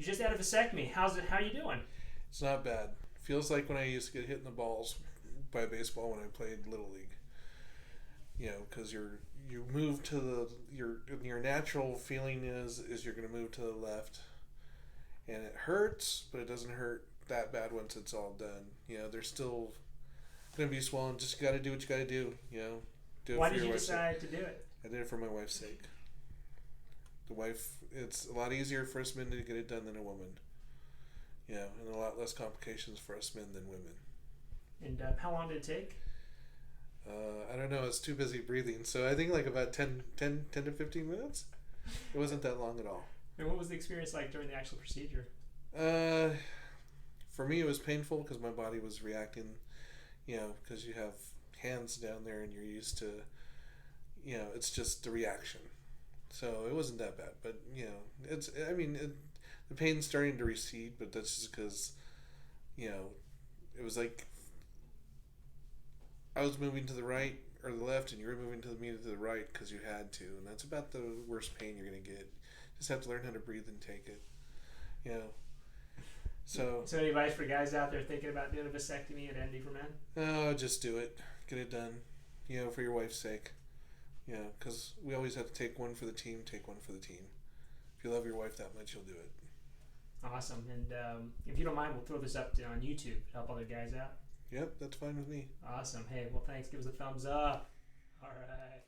You just had a vasectomy. How are you doing? It's not bad. Feels like when I used to get hit in the balls by baseball when I played Little League. Because you move to your natural feeling is you're going to move to the left, and it hurts, but it doesn't hurt that bad once it's all done. There's still going to be swollen. Just got to do what you got to do. Do it Why for did your you wife's decide sake. to do it? I did it for my wife's sake. It's a lot easier for us men to get it done than a woman. And a lot less complications for us men than women. And how long did it take? I don't know. I was too busy breathing, so I think like about 10 to 15 minutes. It wasn't that long at all. And what was the experience like during the actual procedure? For me, it was painful because my body was reacting. Because you have hands down there and you're used to. It's just the reaction. So it wasn't that bad, but the pain's starting to recede, but that's just because, it was like I was moving to the right or the left, and you were moving to the right because you had to, and that's about the worst pain you're going to get. Just have to learn how to breathe and take it. So any advice for guys out there thinking about doing a vasectomy at MDforMen? Just do it. Get it done. For your wife's sake. Because we always have to take one for the team. Take one for the team. If you love your wife that much, you'll do it. Awesome. And if you don't mind, we'll throw this up on YouTube to help other guys out. Yep, that's fine with me. Awesome. Hey, well, thanks. Give us a thumbs up. All right.